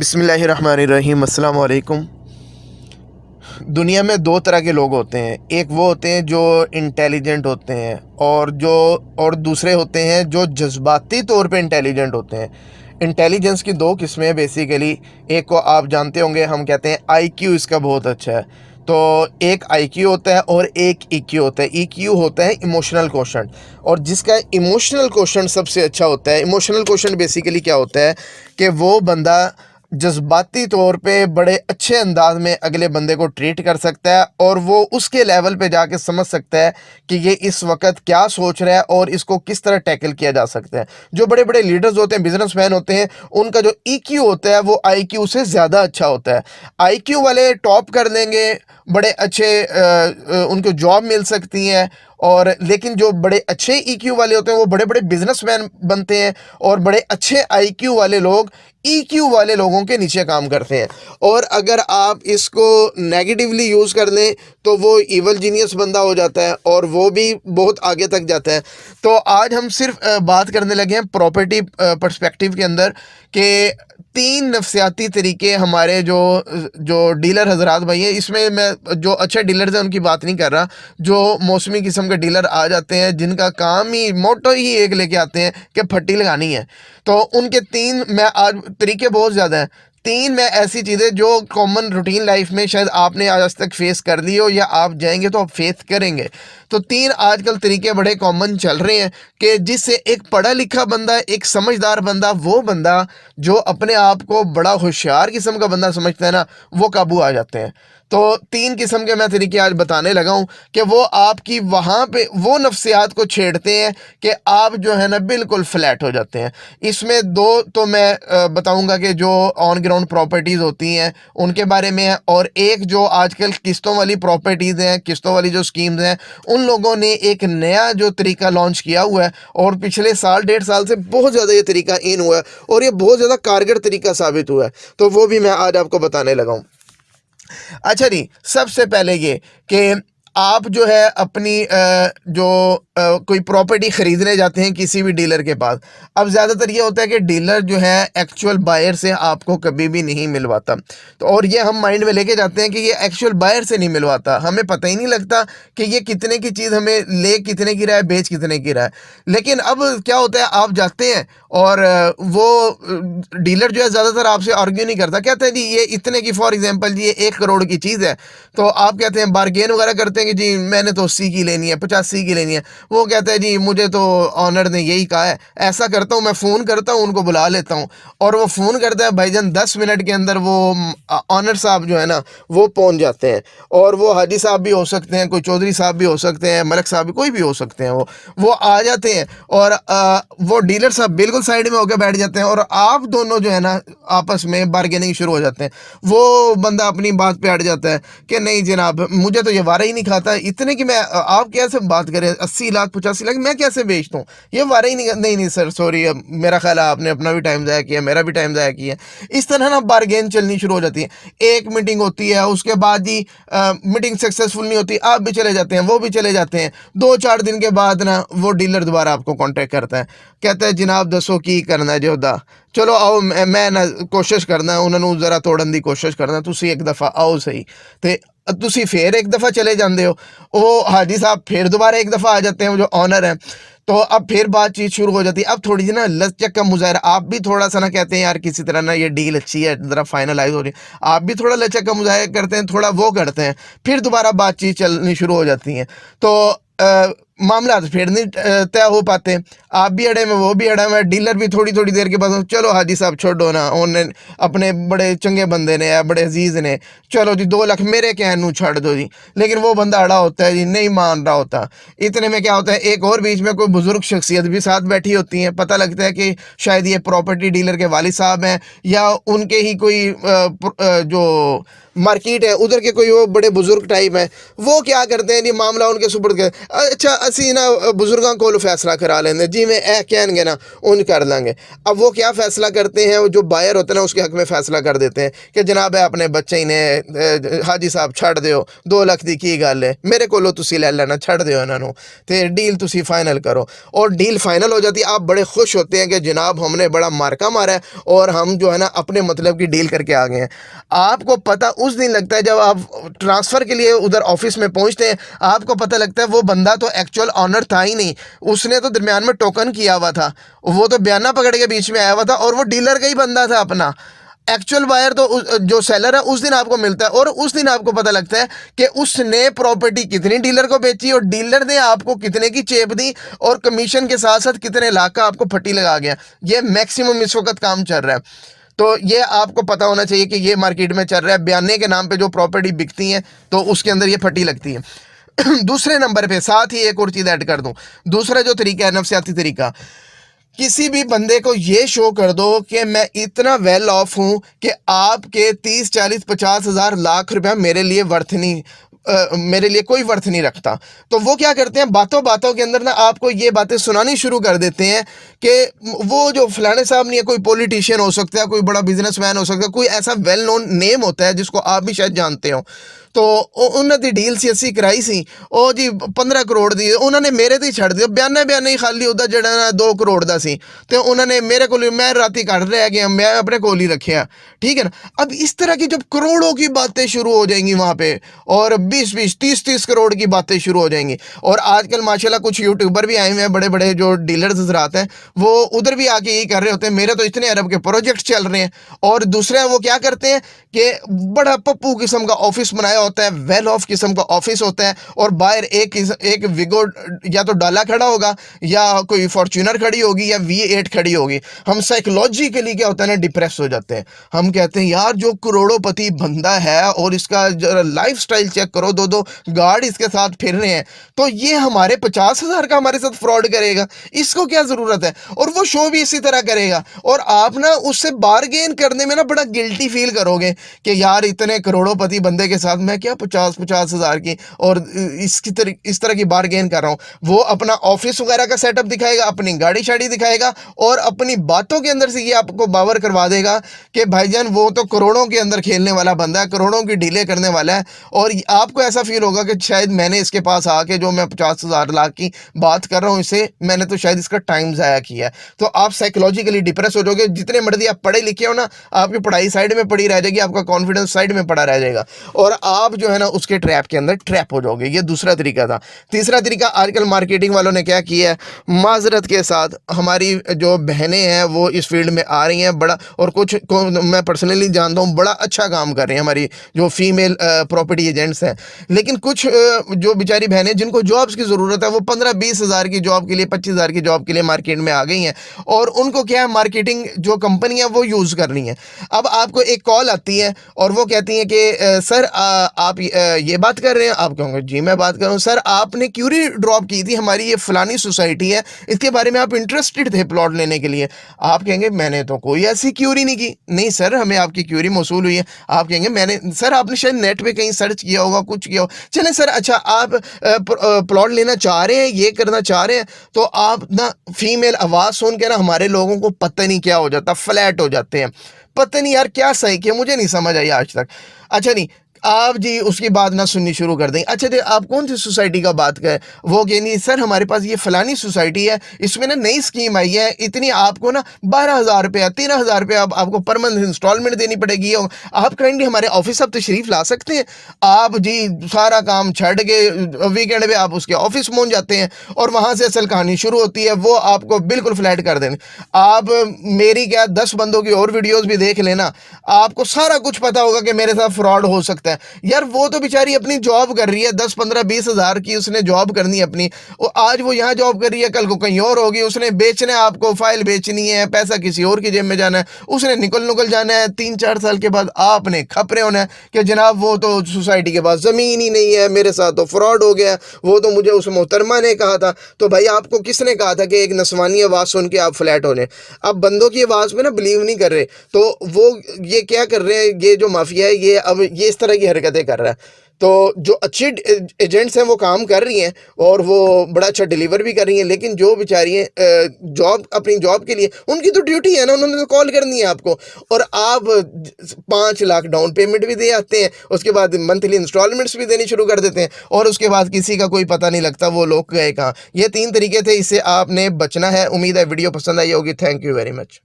बिस्मिल्लाहिर्रहमानिर्रहीम अस्सलाम वालेकुम। दुनिया में दो तरह के लोग होते हैं। एक वो होते हैं जो इंटेलिजेंट होते हैं और दूसरे होते हैं जो जज्बाती तौर पे इंटेलिजेंट होते हैं। इंटेलिजेंस की दो किस्में हैं बेसिकली। एक को आप जानते होंगे, हम कहते हैं आईक्यू, इसका बहुत अच्छा है। तो एक आईक्यू होता है और एक ईक्यू होता है। ईक्यू होता है इमोशनल क्वोशंट, और जिसका इमोशनल क्वोशंट सबसे अच्छा होता है। इमोशनल क्वोशंट बेसिकली क्या होता है कि वो बंदा जज्बाती तौर पे बड़े अच्छे अंदाज में अगले बंदे को ट्रीट कर सकता है, और वो उसके लेवल पे जाके समझ सकता है कि ये इस वक्त क्या सोच रहा है और इसको किस तरह टैकल किया जा सकता है। जो बड़े बड़े लीडर्स होते हैं, बिजनेसमैन होते हैं, उनका जो ईक्यू होता है वो आईक्यू से ज़्यादा अच्छा होता है। आईक्यू वाले टॉप कर लेंगे, बड़े अच्छे उनको जॉब मिल सकती है, और लेकिन जो बड़े अच्छे ईक्यू वाले होते हैं वो बड़े बड़े बिजनेसमैन बनते हैं, और बड़े अच्छे आईक्यू वाले लोग ईक्यू वाले लोगों के नीचे काम करते हैं। और अगर आप इसको नेगेटिवली यूज़ कर लें तो वो इवल जीनियस बंदा हो जाता है, और वो भी बहुत आगे तक जाता है। तो आज हम सिर्फ बात करने लगे हैं प्रॉपर्टी पर्सपेक्टिव के अंदर कि तीन नफसियाती तरीके हमारे जो जो डीलर हजरात भाई हैं। इसमें मैं जो अच्छे डीलर्स हैं उनकी बात नहीं कर रहा, जो मौसमी किस्म के डीलर आ जाते हैं जिनका काम ही मोटो ही एक लेके आते हैं कि फट्टी लगानी है। तो उनके तीन मैं आज तरीके बहुत ज़्यादा हैं। तीन में ऐसी चीज़ें जो कॉमन रूटीन लाइफ में शायद आपने आज तक फेस कर ली हो, या आप जाएंगे तो आप फेस करेंगे। तो तीन आजकल तरीके बड़े कॉमन चल रहे हैं कि जिससे एक पढ़ा लिखा बंदा, एक समझदार बंदा, वो बंदा जो अपने आप को बड़ा होशियार किस्म का बंदा समझता है ना, वो काबू आ जाते हैं। तो तीन किस्म के मैं तरीके आज बताने लगा हूँ कि वो आपकी वहाँ पे वो नफ्सियात को छेड़ते हैं कि आप जो है ना बिल्कुल फ्लैट हो जाते हैं। इसमें दो तो मैं बताऊंगा कि जो ऑन ग्राउंड प्रॉपर्टीज़ होती हैं उनके बारे में है, और एक जो आजकल किस्तों वाली प्रॉपर्टीज़ हैं, किस्तों वाली जो स्कीम्स हैं, उन लोगों ने एक नया जो तरीका लॉन्च किया हुआ है, और पिछले साल 1.5 साल से बहुत ज़्यादा ये तरीका इन हुआ है, और ये बहुत ज़्यादा कारगर तरीका साबित हुआ है। तो वो भी मैं आज आपको बताने लगा हूँ। अच्छा जी, सबसे पहले ये कि आप जो है अपनी कोई प्रॉपर्टी ख़रीदने जाते हैं किसी भी डीलर के पास। अब ज़्यादातर ये होता है कि डीलर जो है एक्चुअल बायर से आपको कभी भी नहीं मिलवाता। तो और ये हम माइंड में लेके जाते हैं कि ये एक्चुअल बायर से नहीं मिलवाता, हमें पता ही नहीं लगता कि ये कितने की चीज़ हमें ले कितने की रहा है, बेच कितने की रहा है। लेकिन अब क्या होता है, आप जाते हैं और वो डीलर जो है ज़्यादातर आपसे आर्ग्यू नहीं करता, कहता है जी ये इतने की, फॉर एग्जांपल जी ये 1 करोड़ की चीज़ है। तो आप कहते हैं, बार्गेन वगैरह करते हैं कि जी मैंने तो 80 की लेनी है, 85 की लेनी है। वो कहता है जी मुझे तो ऑनर ने यही कहा है। ऐसा करता हूँ, मैं फ़ोन करता हूँ, उनको बुला लेता हूँ, और वो फ़ोन करता है भाईजान 10 मिनट के अंदर वो ऑनर साहब जो है ना वो पहुँच जाते हैं। और वो हाजी साहब भी हो सकते हैं, कोई चौधरी साहब भी हो सकते हैं, मलक साहब भी, कोई भी हो सकते हैं। वो आ जाते हैं, और वो डीलर साहब बिल्कुल साइड में होकर बैठ जाते हैं, और आप दोनों जो है ना आपस में बार्गेनिंग शुरू हो जाते हैं। वो बंदा अपनी बात पे अड़ जाता है कि नहीं जनाब, मुझे तो ये वारा ही नहीं खाता, इतने की मैं, आप कैसे बात करें, 80 लाख 85 लाख मैं कैसे बेचता हूँ, ये वारा ही नहीं। नहीं नहीं सर सॉरी, मेरा ख्याल है आपने अपना भी टाइम ज़ाया किया, मेरा भी टाइम ज़ाया किया। इस तरह ना बार्गेन चलनी शुरू हो जाती है। एक मीटिंग होती है, उसके बाद ही मीटिंग सक्सेसफुल नहीं होती, आप भी चले जाते हैं, वो भी चले जाते हैं। 2-4 दिन के बाद ना वो डीलर दोबारा आपको कांटेक्ट करता है, कहता है जनाब दसो की करना है जोदा, चलो आओ, मैं ना कोशिश करना उन्होंने ज़रा तोड़न की कोशिश करना, तुसी एक दफ़ा आओ सही। तो तुसी फिर एक दफ़ा चले जाते हो, वो हाजी साहब फिर दोबारा एक दफ़ा आ जाते हैं, वो जो ऑनर हैं। तो अब फिर बातचीत शुरू हो जाती है। अब थोड़ी सी ना लचक का मुजाहरा, आप भी थोड़ा सा ना कहते हैं यार किसी तरह ना ये डील अच्छी है, ज़रा फाइनलाइज हो रही है, आप भी थोड़ा लचक का मुजाहरा करते हैं, थोड़ा वो करते हैं, फिर दोबारा बातचीत चलनी शुरू हो जाती है। तो मामला फिर नहीं तय हो पाते, आप भी अड़े में, वो भी अड़ा में, डीलर भी थोड़ी थोड़ी देर के बाद चलो हाजी साहब छोड़ो ना, उन्हें अपने बड़े चंगे बंदे ने या बड़े अजीज़ ने, चलो जी 2 लाख मेरे कहनू छड़ दो जी। लेकिन वो बंदा अड़ा होता है जी, नहीं मान रहा होता। इतने में क्या होता है, एक और बीच में कोई बुज़ुर्ग शख्सियत भी साथ बैठी होती है, पता लगता है कि शायद ये प्रॉपर्टी डीलर के वालिद साहब हैं, या उनके ही कोई जो मार्केट है उधर के कोई वो बड़े बुजुर्ग टाइप है। वो क्या करते हैं जी, मामला उनके सुपुर्द कर, अच्छा ਅਸੀਂ ਨਾ बुजुर्गों को फैसला करा लेंगे जी, मैं ए कहेंगे ना उन कर लेंगे। अब वो क्या फैसला करते हैं, वो जो बायर होते हैं ना उसके हक में फैसला कर देते हैं कि जनाब है अपने बच्चे ही ने हाजी साहब छड़ दिओ, 2 ਲੱਖ ਦੀ ਕੀ ਗੱਲ है, मेरे कोलों तुसी ले लेना, छड़ दिओ इन्हों तो डील तुसी फाइनल करो। और डील फाइनल हो जाती है, आप बड़े खुश होते हैं कि जनाब हमने बड़ा मार्का मारा है और हम जो है ना अपने मतलब की डील करके आ गए हैं। आपको पता उस दिन लगता है जब आप ट्रांसफ़र के लिए उधर ऑफिस में पहुंचते हैं, आपको पता लगता है वो बंदा तो एक्चुअल ऑनर था ही नहीं, उसने तो दरमियान में टोकन किया हुआ था, वो तो बयाना पकड़ के बीच में आया हुआ था और वो डीलर का ही बंदा था अपना। एक्चुअल बायर तो जो सेलर है उस दिन आपको मिलता है और उस दिन आपको पता लगता है कि उसने प्रॉपर्टी कितनी डीलर को बेची और डीलर ने आपको कितने की चेप दी और कमीशन के साथ साथ कितने लाख का आपको फटी लगा गया। ये मैक्सिमम इस वक्त काम चल रहा है। तो ये आपको पता होना चाहिए कि ये मार्केट में चल रहा है, बयाने के नाम पे जो प्रॉपर्टी बिकती हैं तो उसके अंदर ये फटी लगती है। दूसरे नंबर पे साथ ही एक और चीज़ ऐड कर दूं, दूसरा जो तरीका है नफसियाती तरीका, किसी भी बंदे को ये शो कर दो कि मैं इतना वेल ऑफ हूं कि आपके 30 40 50 हज़ार लाख रुपया मेरे लिए वर्थ नहीं, मेरे लिए कोई वर्थ नहीं रखता। तो वो क्या करते हैं, बातों बातों के अंदर ना आपको ये बातें सुनानी शुरू कर देते हैं कि वो जो फलाने साहब नहीं है, कोई पॉलिटिशियन हो सकता है, कोई बड़ा बिजनेसमैन हो सकता है, कोई ऐसा वेल नोन नेम होता है जिसको आप भी शायद जानते हो। तो उन्होंने डील सी असी कराई सी, ओ जी 15 करोड़ दी, उन्होंने मेरे ते छड़ दिया, बयाना ही खाली उदा जड़ा ना 2 करोड़ का सी, तो उन्होंने मेरे को, मैं राती घर रह गया, मैं अपने कोल ही रखा, ठीक है ना। अब इस तरह की जब करोड़ों की बातें शुरू हो जाएंगी वहाँ पे और 20-20 30-30 करोड़ की बातें शुरू हो जाएंगी। और आजकल माशाल्लाह कुछ यूट्यूबर भी आए हुए हैं, बड़े बड़े जो डीलर्स हजरात हैं, वो उधर भी आके यही कर रहे होते हैं, मेरे तो इतने अरब के प्रोजेक्ट चल रहे हैं। और दूसरे वो क्या करते हैं कि बड़ा पप्पू किस्म का ऑफिस बनाया होता है, वेल ऑफ किस्म का ऑफिस होता है और बाहर एक विगो या तो डाला खड़ा होगा या कोई फॉर्च्यूनर खड़ी होगी या V8 खड़ी होगी। हम साइकोलॉजिकली क्या होता है ना, डिप्रेस हो जाते हैं। हम कहते हैं यार जो करोड़ोंपति बंदा है और इसका लाइफ स्टाइल चेक करो, 2-2 गार्ड इसके साथ फिर रहे हैं, तो ये हमारे 50 हज़ार का हमारे साथ फ्रॉड करेगा, इसको क्या ज़रूरत है। और वो शो भी इसी तरह करेगा और आप ना उससे बारगेन करने में ना बड़ा गिल्टी फील करोगे कि यार इतने करोड़ोंपति बंदे के साथ मैं क्या 50-50 हज़ार की और इस तरह की बारगेन कर रहा हूँ। वो अपना ऑफिस वगैरह का सेटअप दिखाएगा, अपनी गाड़ी शाड़ी दिखाएगा और अपनी बातों के अंदर से ये आपको बावर करवा देगा कि भाईजान वो तो करोड़ों के अंदर खेलने वाला बंदा है, करोड़ों की डीलें करने वाला है। और आपको ऐसा फील होगा कि शायद मैंने इसके पास आके जो मैं 50 हज़ार लाख की बात कर रहा हूँ, इसे मैंने तो शायद इसका टाइम ज़ाया किया है। तो आप साइकोलॉजिकली डिप्रेस हो जाओगे। जितने मर्जी आप पढ़े लिखे हो ना, आपकी पढ़ाई साइड में पड़ी रह जाएगी, आपका कॉन्फिडेंस साइड में पड़ा रह जाएगा और आप जो है ना उसके ट्रैप के अंदर ट्रैप हो जाओगे। ये दूसरा तरीका था। तीसरा तरीका आजकल मार्केटिंग वालों ने क्या किया है, माजरत के साथ हमारी जो बहनें हैं वो इस फील्ड में आ रही हैं बड़ा, और कुछ को मैं पर्सनली जानता हूँ बड़ा अच्छा काम कर रही हैं, हमारी जो फीमेल प्रॉपर्टी एजेंट्स हैं। लेकिन कुछ जो बेचारी बहनें जिनको जॉब्स की ज़रूरत है, वो 15-20 हज़ार की जॉब के लिए, 25 हज़ार की जॉब के लिए मार्केट में आ गई हैं और उनको क्या है, मार्केटिंग जो कंपनियां वो यूज़ कर रही हैं। अब आपको एक कॉल आती है और वो कहती हैं कि सर आप ये बात कर रहे हैं। आप कहोगे जी मैं बात कर रहा हूँ। सर आपने क्यूरी ड्रॉप की थी, हमारी ये फलानी सोसाइटी है, इसके बारे में आप इंटरेस्टेड थे प्लॉट लेने के लिए। आप कहेंगे मैंने तो कोई ऐसी क्यूरी नहीं की। नहीं सर, हमें आपकी क्यूरी मौसूल हुई है। आप कहेंगे मैंने, सर आपने शायद नेट पे कहीं सर्च किया होगा, कुछ किया हो। चलें सर, अच्छा आप प्लॉट लेना चाह रहे हैं, ये करना चाह रहे हैं, तो आप ना फीमेल आवाज़ सुन के ना हमारे लोगों को पता नहीं क्या हो जाता, फ्लैट हो जाते हैं। पता नहीं यार क्या सही किया, मुझे नहीं समझ आई आज तक। अच्छा नहीं, आप जी उसकी बात ना सुननी शुरू कर देंगे। अच्छा तो आप कौन सी सोसाइटी का बात करें, वो कहेंगे सर हमारे पास ये फलानी सोसाइटी है, इसमें ना नई स्कीम आई है, इतनी आपको ना 12,000 रुपया 13,000 रुपया आपको पर मंथ इंस्टॉलमेंट देनी पड़ेगी। आप काइंडली हमारे ऑफिस आप तशरीफ़ ला सकते हैं। आप जी सारा काम छड़ के वीकेंड में आप उसके ऑफिस पहुँच जाते हैं और वहाँ से असल कहानी शुरू होती है। वो आपको बिल्कुल फ्लैट कर देंगे। आप मेरी क्या 10 बंदों की और वीडियोज़ भी देख लेना, आपको सारा कुछ पता होगा कि मेरे साथ फ्रॉड हो सकता है। यार वो तो बेचारी अपनी जॉब कर रही है, 10 15 20 हज़ार की उसने जॉब करनी है अपनी। आज वो यहाँ जॉब कर रही है, कल को कहीं और होगी, उसने बेचना है, आपको फाइल बेचनी है, पैसा किसी और की जेब में जाना है, उसने निकल जाना है। 3-4 साल के बाद आपने खपरे होना है कि जनाब वो तो सोसाइटी के पास ज़मीन ही नहीं है, मेरे साथ तो फ्रॉड हो गया, वो तो मुझे उस मोहतरमा ने कहा था। तो भाई आपको किसने कहा था कि एक नस्वानी आवाज़ सुन के आप फ्लैट हो जाए। अब बंदों की आवाज़ में ना बिलीव नहीं कर रहे, तो वो ये क्या कर रहे हैं, ये जो माफिया है ये अब ये इस तरह की हरकतें कर रहा है। तो जो अच्छी एजेंट्स हैं वो काम कर रही हैं और वो बड़ा अच्छा डिलीवर भी कर रही हैं, लेकिन जो बेचारी हैं जॉब, अपनी जॉब के लिए उनकी तो ड्यूटी है ना, उन्होंने तो कॉल करनी है आपको, और आप 5 लाख डाउन पेमेंट भी दे आते हैं, उसके बाद मंथली इंस्टॉलमेंट्स भी देनी शुरू कर देते हैं, और उसके बाद किसी का कोई पता नहीं लगता वो लोग गए कहाँ। ये 3 तरीके थे, इससे आपने बचना है। उम्मीद है वीडियो पसंद आई होगी। Thank you very much.